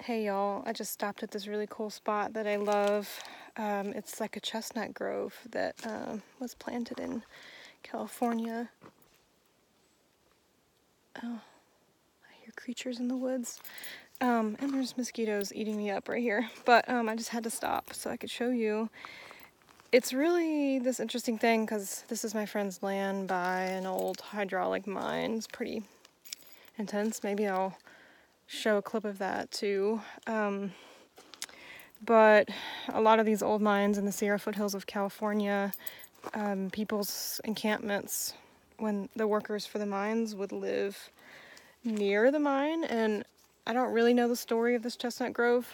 Hey y'all, I just stopped at this really cool spot that I love. It's like a chestnut grove that was planted in California. Oh, I hear creatures in the woods. And there's mosquitoes eating me up right here. But I just had to stop so I could show you. It's really this interesting thing because this is my friend's land by an old hydraulic mine. It's pretty intense. Maybe I'll show a clip of that too. But a lot of these old mines in the Sierra foothills of California, people's encampments, when the workers for the mines would live near the mine. And I don't really know the story of this chestnut grove.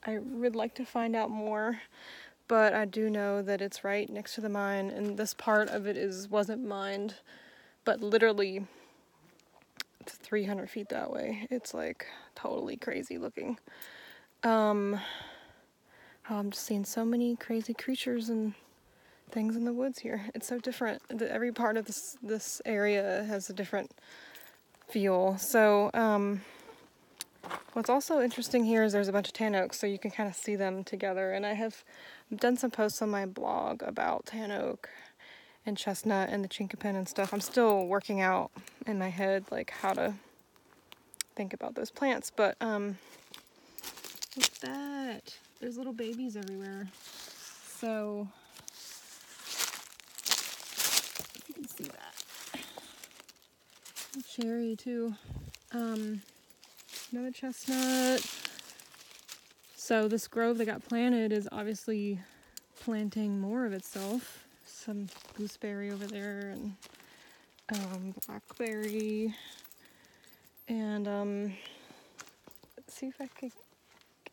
I would like to find out more, but I do know that it's right next to the mine, and this part of it wasn't mined, but literally it's 300 feet that way. It's like totally crazy looking. I'm just seeing so many crazy creatures and things in the woods here. It's so different. Every part of this area has a different feel. So what's also interesting here is there's a bunch of tan oaks, so you can kind of see them together. And I have done some posts on my blog about tan oak and chestnut and the chinkapin and stuff. I'm still working out in my head like how to think about those plants. But look at that. There's little babies everywhere. So if you can see that. A cherry too. Another chestnut. So this grove that got planted is obviously planting more of itself. Some gooseberry over there and blackberry. And let's see if I can.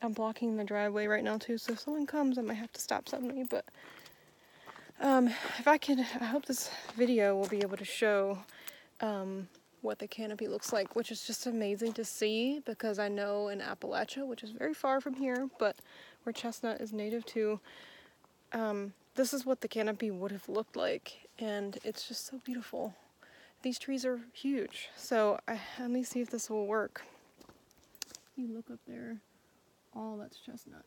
I'm blocking the driveway right now too, so if someone comes I might have to stop suddenly, but if I can, I hope this video will be able to show what the canopy looks like, which is just amazing to see, because I know in Appalachia, which is very far from here, but where chestnut is native to, this is what the canopy would have looked like, and it's just so beautiful. These trees are huge, so let me see if this will work. You look up there, all that's chestnut.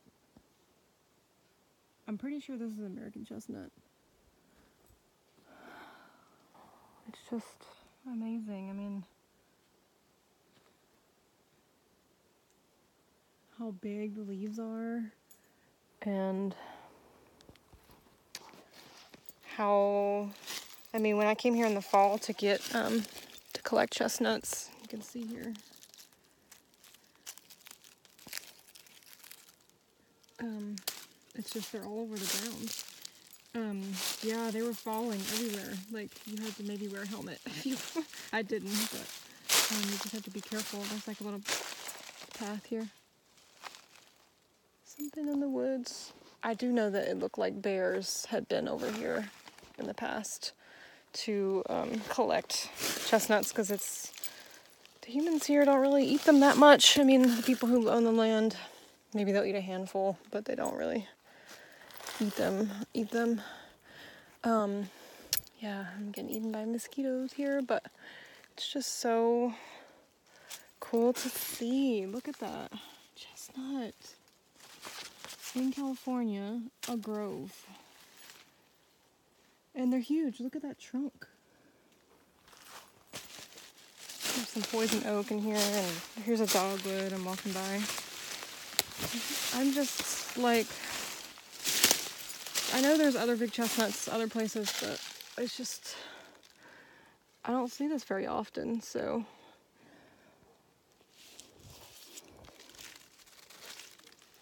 I'm pretty sure this is American chestnut. It's just amazing. I mean, how big the leaves are, and how, I mean, when I came here in the fall to get, to collect chestnuts, you can see here. It's just, they're all over the ground. Yeah, they were falling everywhere. Like, you had to maybe wear a helmet. I didn't, but you just have to be careful. There's like a little path here. Something in the woods. I do know that it looked like bears had been over here in the past to collect chestnuts, because the humans here don't really eat them that much. I mean, the people who own the land, maybe they'll eat a handful, but they don't really eat them. Yeah, I'm getting eaten by mosquitoes here, but it's just so cool to see. Look at that. Chestnut. In California, a grove. And they're huge. Look at that trunk. There's some poison oak in here, and here's a dogwood I'm walking by. I'm just like, I know there's other big chestnuts other places, but it's just, I don't see this very often, so.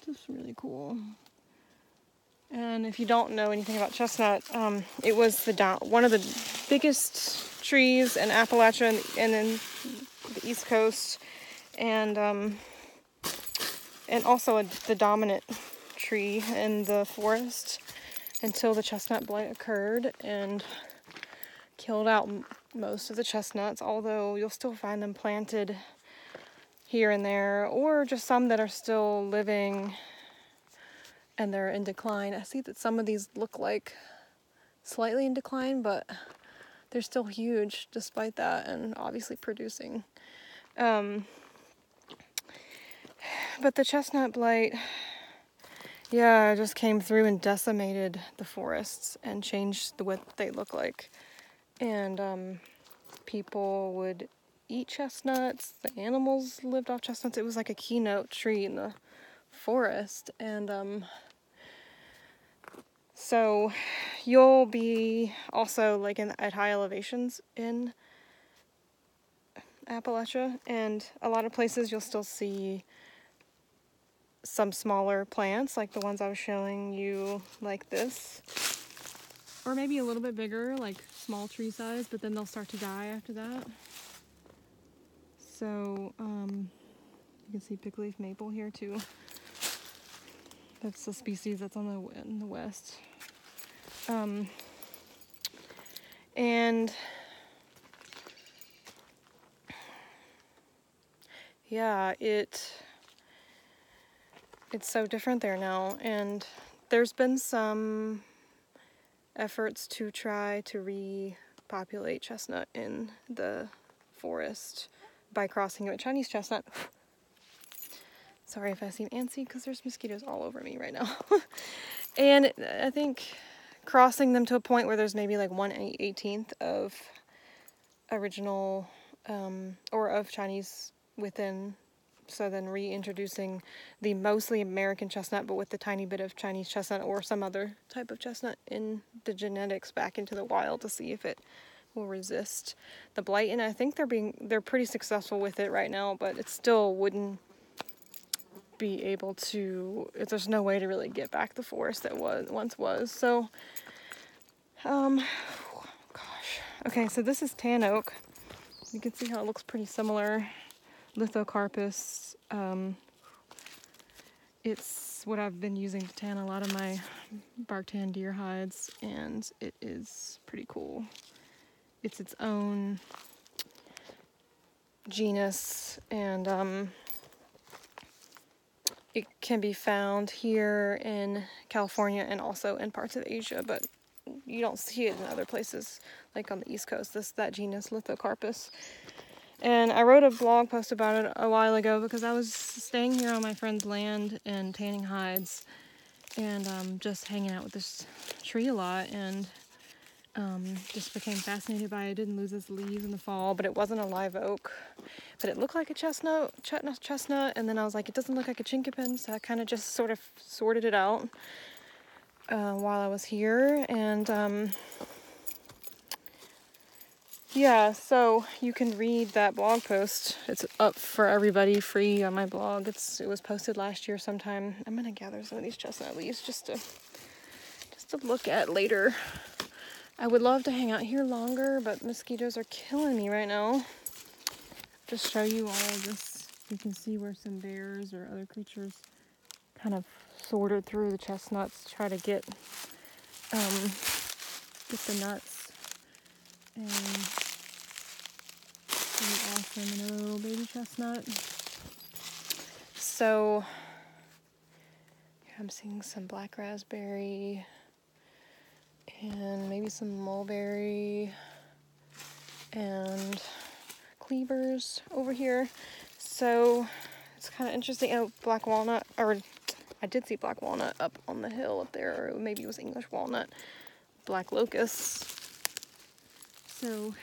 Just really cool. And if you don't know anything about chestnut, it was one of the biggest trees in Appalachia and in the East Coast, and also the dominant tree in the forest until the chestnut blight occurred and killed out most of the chestnuts, although you'll still find them planted here and there, or just some that are still living and they're in decline. I see that some of these look like slightly in decline, but they're still huge despite that, and obviously producing. But the chestnut blight, yeah, just came through and decimated the forests and changed what they look like. And people would eat chestnuts. The animals lived off chestnuts. It was like a keynote tree in the forest. And so you'll be also like at high elevations in Appalachia, and a lot of places you'll still see some smaller plants like the ones I was showing you, like this, or maybe a little bit bigger, like small tree size, but then they'll start to die after that. So you can see pickleaf maple here too. That's the species that's in the west. And yeah, it's so different there now, and there's been some efforts to try to repopulate chestnut in the forest by crossing it with Chinese chestnut. Sorry if I seem antsy because there's mosquitoes all over me right now. And I think crossing them to a point where there's maybe like 1/18 of original or of Chinese within, so then reintroducing the mostly American chestnut but with the tiny bit of Chinese chestnut or some other type of chestnut in the genetics back into the wild to see if it will resist the blight. And I think they're pretty successful with it right now, but it still wouldn't be able to, there's no way to really get back the forest that once was. So gosh, okay, so this is tan oak. You can see how it looks pretty similar. Lithocarpus. It's what I've been using to tan a lot of my bark tan deer hides, and it is pretty cool. It's its own genus, and it can be found here in California and also in parts of Asia, but you don't see it in other places, like on the East Coast, that genus, Lithocarpus. And I wrote a blog post about it a while ago because I was staying here on my friend's land and tanning hides and just hanging out with this tree a lot, and just became fascinated by it. I didn't lose its leaves in the fall, but it wasn't a live oak. But it looked like a chestnut, and then I was like, it doesn't look like a chinkapin, so I kind of just sort of sorted it out while I was here. And yeah, so you can read that blog post. It's up for everybody free on my blog. It was posted last year sometime. I'm gonna gather some of these chestnut leaves just to look at later. I would love to hang out here longer, but mosquitoes are killing me right now. Just show you all of this. You can see where some bears or other creatures kind of sorted through the chestnuts to try to get the nuts. And pretty awesome little baby chestnut. So here I'm seeing some black raspberry and maybe some mulberry and cleavers over here. So it's kind of interesting. Oh, black walnut, or I did see black walnut up on the hill up there, or maybe it was English walnut, black locust. So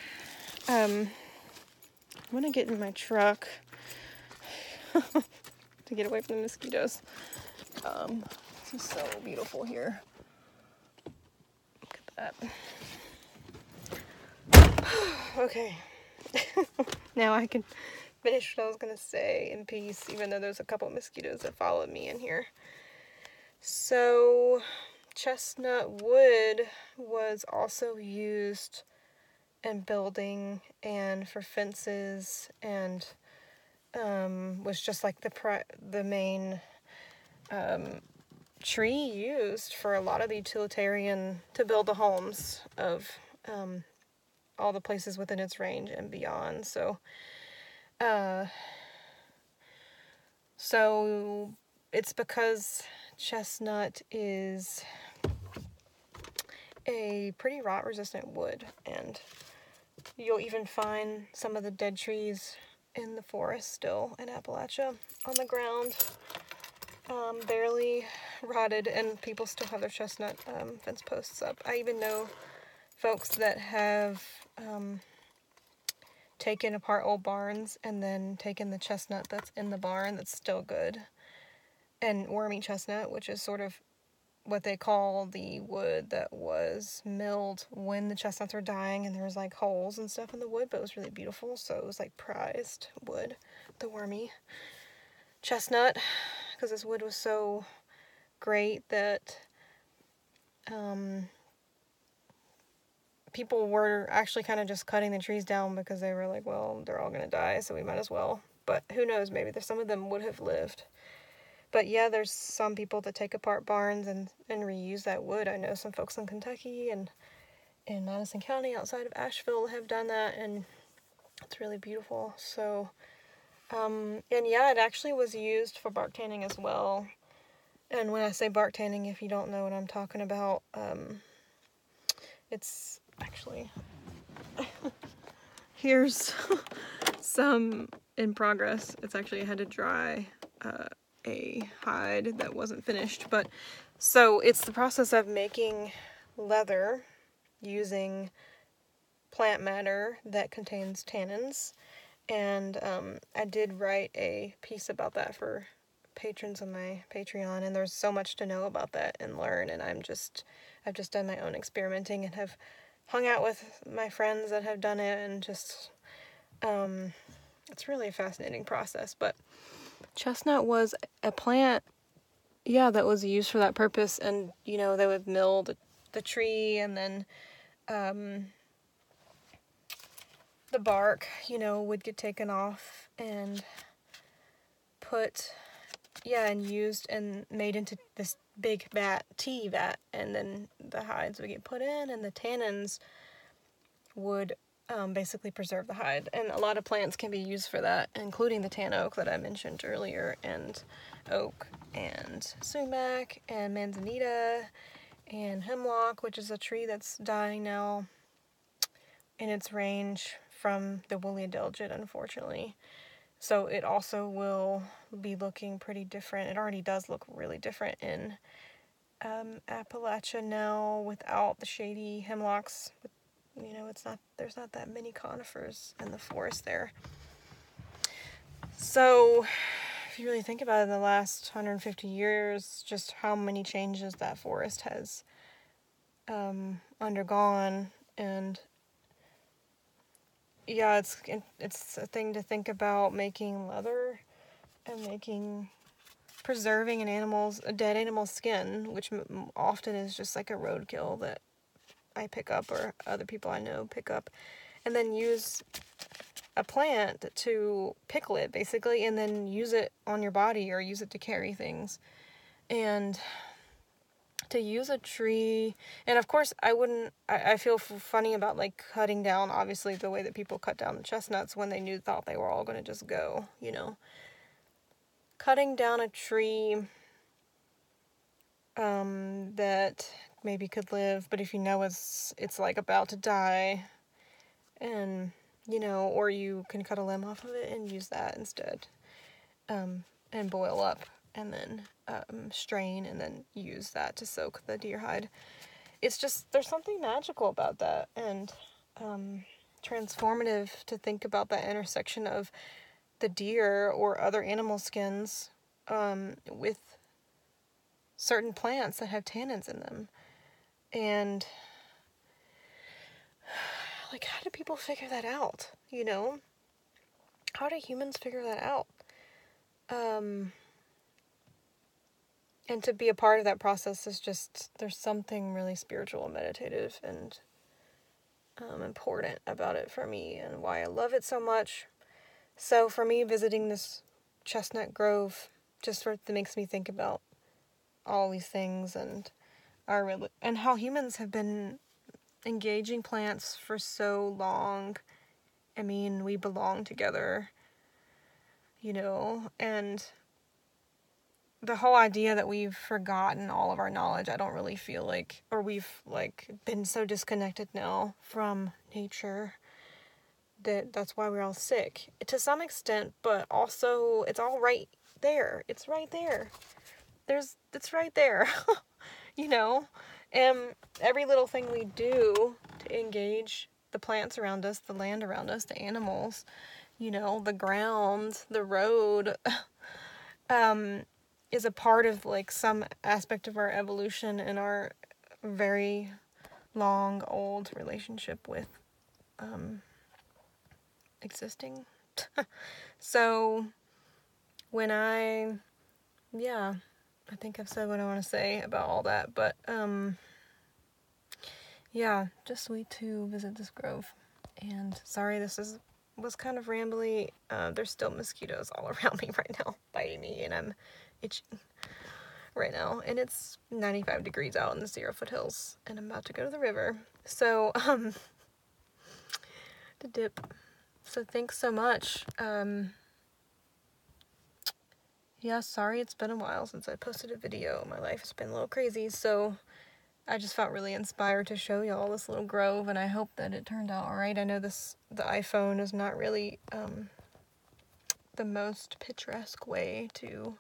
I'm gonna get in my truck to get away from the mosquitoes. This is so beautiful here. Look at that. Okay. Now I can finish what I was gonna say in peace, even though there's a couple of mosquitoes that followed me in here. So chestnut wood was also used in building and for fences, and was just like the main tree used for a lot of the utilitarian to build the homes of all the places within its range and beyond. So it's because chestnut is a pretty rot resistant wood, and you'll even find some of the dead trees in the forest still in Appalachia on the ground, barely rotted, and people still have their chestnut fence posts up. I even know folks that have taken apart old barns and then taken the chestnut that's in the barn that's still good, and wormy chestnut, which is sort of what they call the wood that was milled when the chestnuts were dying, and there was like holes and stuff in the wood, but it was really beautiful, so it was like prized wood, the wormy chestnut, because this wood was so great that people were actually kind of just cutting the trees down because they were like, well, they're all going to die, so we might as well. But who knows, maybe some of them would have lived. But yeah, there's some people that take apart barns and reuse that wood. I know some folks in Kentucky and in Madison County outside of Asheville have done that, and it's really beautiful. So, and yeah, it actually was used for bark tanning as well. And when I say bark tanning, if you don't know what I'm talking about, it's actually, here's some in progress. It's actually, I had to dry a hide that wasn't finished, but so it's the process of making leather using plant matter that contains tannins, and I did write a piece about that for patrons on my Patreon, and there's so much to know about that and learn, and I've just done my own experimenting and have hung out with my friends that have done it, and just it's really a fascinating process. But chestnut was a plant, yeah, that was used for that purpose, and you know, they would mill the tree, and then the bark, you know, would get taken off and put, yeah, and used and made into this big tea vat, and then the hides would get put in, and the tannins would basically preserve the hide. And a lot of plants can be used for that, including the tan oak that I mentioned earlier, and oak, and sumac, and manzanita, and hemlock, which is a tree that's dying now in its range from the woolly adelgid, unfortunately. So it also will be looking pretty different. It already does look really different in Appalachia now without the shady hemlocks. You know, there's not that many conifers in the forest there. So if you really think about it, in the last 150 years, just how many changes that forest has undergone. And yeah, it's a thing to think about, making leather and preserving a dead animal's skin, which often is just like a roadkill that I pick up, or other people I know pick up, and then use a plant to pickle it, basically, and then use it on your body, or use it to carry things. And to use a tree, and of course I feel funny about like cutting down, obviously, the way that people cut down the chestnuts when they thought they were all going to just go, you know. Cutting down a tree that maybe could live, but if you know it's like about to die, and you know, or you can cut a limb off of it and use that instead, and boil up, and then strain, and then use that to soak the deer hide. It's just, there's something magical about that, and transformative to think about that intersection of the deer or other animal skins with certain plants that have tannins in them. And like, how do people figure that out? You know, how do humans figure that out? And to be a part of that process is just, there's something really spiritual and meditative and important about it for me, and why I love it so much. So for me, visiting this chestnut grove just makes me think about all these things, and and how humans have been engaging plants for so long. I mean, we belong together, you know, and the whole idea that we've forgotten all of our knowledge, I don't really feel like, or we've like been so disconnected now from nature, that's why we're all sick to some extent, but also it's all right there. It's right there. It's right there. You know? And every little thing we do to engage the plants around us, the land around us, the animals, you know, the ground, the road, is a part of like some aspect of our evolution and our very long, old relationship with existing. So when I think I've said what I want to say about all that, but yeah, just sweet to visit this grove. And sorry, was kind of rambly. There's still mosquitoes all around me right now, biting me, and I'm itching right now. And it's 95 degrees out in the 0 foothills, and I'm about to go to the river. So, to dip. So thanks so much. Yeah, sorry it's been a while since I posted a video. My life has been a little crazy, so I just felt really inspired to show y'all this little grove, and I hope that it turned out alright. I know the iPhone is not really the most picturesque way to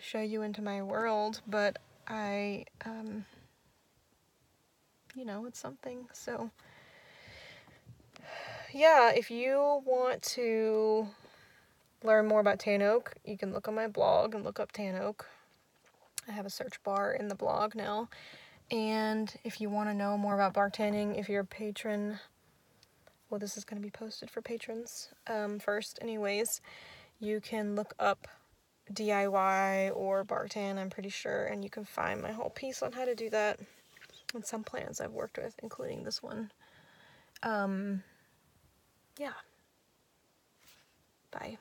show you into my world, but I, you know, it's something. So yeah, if you want to learn more about tan oak, you can look on my blog and look up tan oak. I have a search bar in the blog now. And if you want to know more about bark tanning, if you're a patron, well, this is going to be posted for patrons first anyways, you can look up DIY or bark tan, I'm pretty sure, and you can find my whole piece on how to do that and some plants I've worked with, including this one. Yeah. Bye.